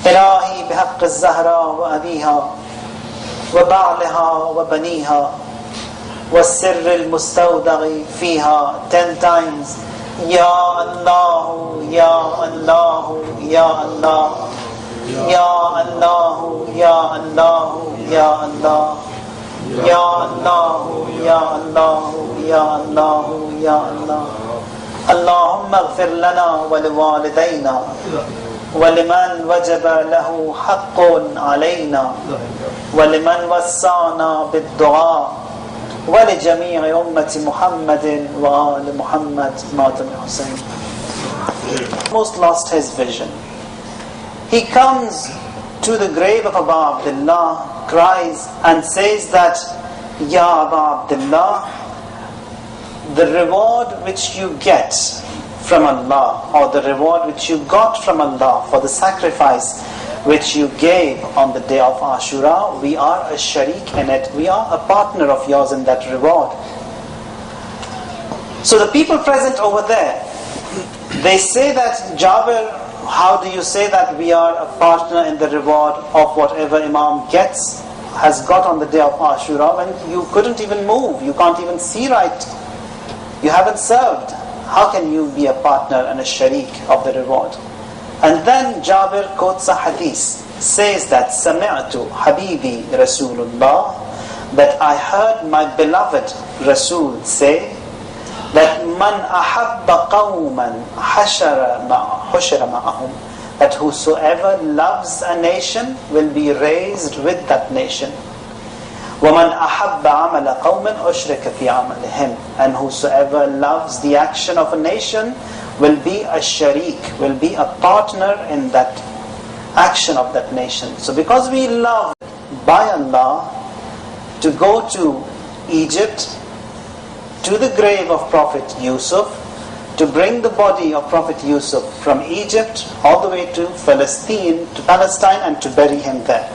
إلهي بحق الزهراء وأبيها وبعلها وبنيها والسر المستودع فيها 10 times. يا الله يا الله يا الله يا الله يا الله يا الله يا الله يا الله يا الله يا الله. اللهم اغفر لنا ولوالدينا ولمن وجب له حق علينا ولمن وصانا بالدعاء ولجميع أمة محمد وآل محمد مات الحسين. Almost lost his vision. He comes to the grave of Abu Abdullah, cries and says that, Ya Abu Abdullah, the reward which you get from Allah, or the reward which you got from Allah for the sacrifice which you gave on the day of Ashura, we are a sharik in it, we are a partner of yours in that reward. So the people present over there, they say that, Jabir, how do you say that we are a partner in the reward of whatever Imam has got on the day of Ashura, when you couldn't even move, you can't even see right, you haven't served? How can you be a partner and a sharik of the reward? And then Jabir quotes a hadith, says that Sami'tu Habibi Rasulullah, that I heard my beloved Rasul say that Man ahabba qawman hushara ma'ahum, that whosoever loves a nation will be raised with that nation. وَمَنْ أَحَبَّ عَمَلَ قَوْمٍ أُشْرِكَ فِي عَمَلِهِمْ, and whosoever loves the action of a nation will be a sharik, will be a partner in that action of that nation. So because we love by Allah to go to Egypt, to the grave of Prophet Yusuf, to bring the body of Prophet Yusuf from Egypt all the way to Palestine and to bury him there.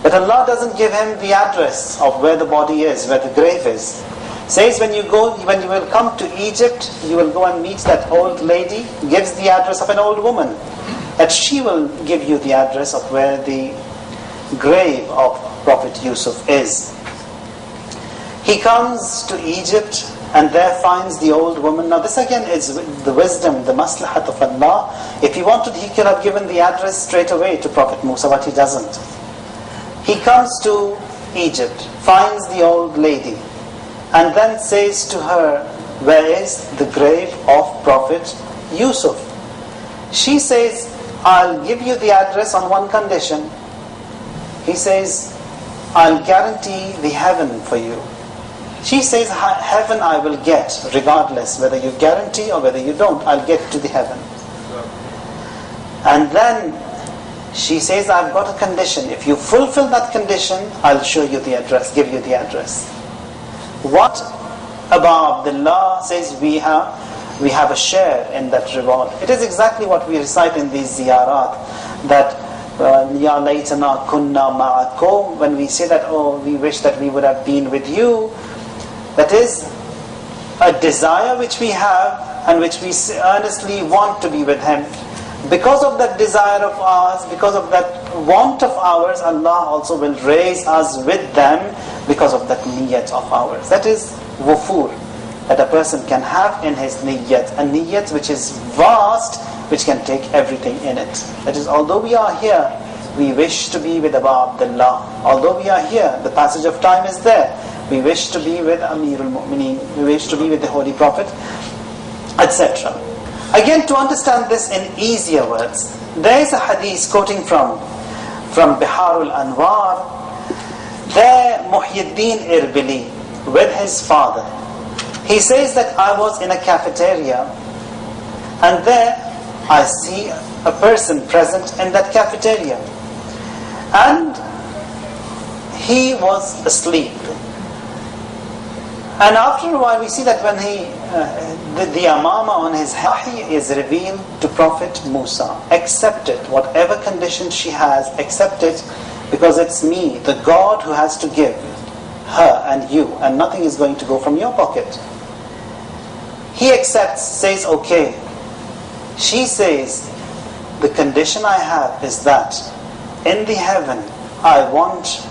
But Allah doesn't give him the address of where the body is, where the grave is. Says when you will come to Egypt, you will go and meet that old lady, gives the address of an old woman, that she will give you the address of where the grave of Prophet Yusuf is. He comes to Egypt and there finds the old woman. Now this again is the wisdom, the maslahat of Allah. If he wanted, he could have given the address straight away to Prophet Musa, but he doesn't. He comes to Egypt, finds the old lady, and then says to her, where is the grave of Prophet Yusuf? She says, I'll give you the address on one condition. He says, I'll guarantee the heaven for you. She says, heaven I will get, regardless whether you guarantee or whether you don't, I'll get to the heaven. And then she says, I've got a condition. If you fulfill that condition, I'll show you the address, give you the address. What Abu Abdullah says, we have a share in that reward. It is exactly what we recite in these ziyarat, that Ya laytana kunna ma'akum, when we say that, oh, we wish that we would have been with you. That is a desire which we have and which we earnestly want to be with him. Because of that desire of ours, because of that want of ours, Allah also will raise us with them because of that niyyat of ours. That is wufur, that a person can have in his niyyat, a niyyat which is vast, which can take everything in it. That is, although we are here, we wish to be with Abu Abdullah. Although we are here, the passage of time is there, we wish to be with Amirul Mu'mineen, we wish to be with the Holy Prophet, etc. Again, to understand this in easier words, there is a hadith quoting from Biharul Anwar. There Muhyiddin Irbili with his father. He says that I was in a cafeteria, and there I see a person present in that cafeteria, and he was asleep. And after a while we see that when the amama on his wahi is revealed to Prophet Musa, accept it, whatever condition she has, accept it, because it's me, the God, who has to give her and you, and nothing is going to go from your pocket. He accepts, says okay. She says, the condition I have is that in the heaven I want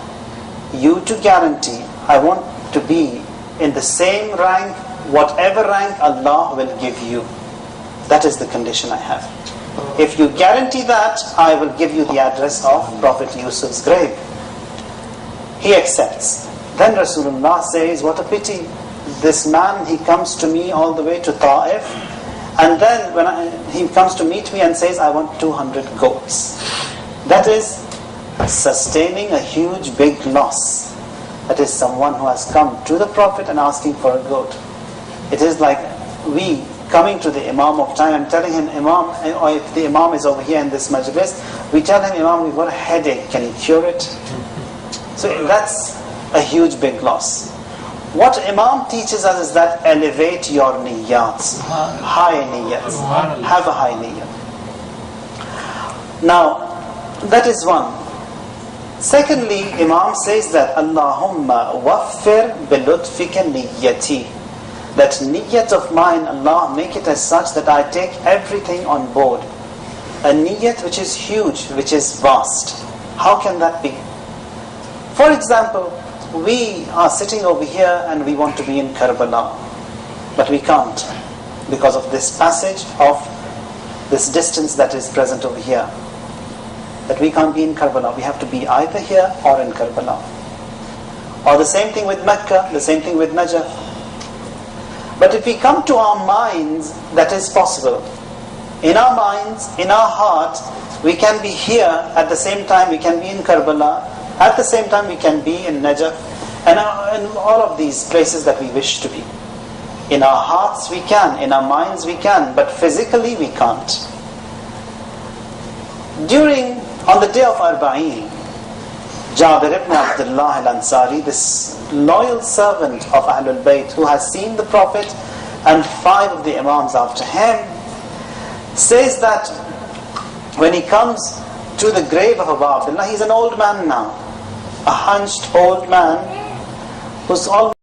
you to guarantee, I want to be in the same rank, whatever rank Allah will give you. That is the condition I have. If you guarantee that, I will give you the address of Prophet Yusuf's grave. He accepts. Then Rasulullah says, what a pity. This man, he comes to me all the way to Ta'if, and then when he comes to meet me and says, I want 200 goats. That is sustaining a huge, big loss. That is someone who has come to the Prophet and asking for a goat. It is like we coming to the Imam of time and telling him, Imam, or if the Imam is over here in this Majlis, we tell him, Imam, we've got a headache, can you cure it? So that's a huge, big loss. What Imam teaches us is that elevate your niyats, high niyats, have a high niyat. Now, that is one. Secondly, Imam says that Allahumma waffir bilutfika niyyati. That niyyat of mine, Allah, make it as such that I take everything on board. A niyyat which is huge, which is vast. How can that be? For example, we are sitting over here and we want to be in Karbala, but we can't because of this passage of this distance that is present over here. That we can't be in Karbala. We have to be either here or in Karbala. Or the same thing with Mecca, the same thing with Najaf. But if we come to our minds, that is possible. In our minds, in our heart, we can be here at the same time we can be in Karbala, at the same time we can be in Najaf, and in all of these places that we wish to be. In our hearts we can, in our minds we can, but physically we can't. On the day of Arba'een, Jabir ibn Abdullah al-Ansari, this loyal servant of Ahlul Bayt who has seen the Prophet and 5 of the Imams after him, says that when he comes to the grave of Abu Abdullah, he's an old man now, a hunched old man who's almost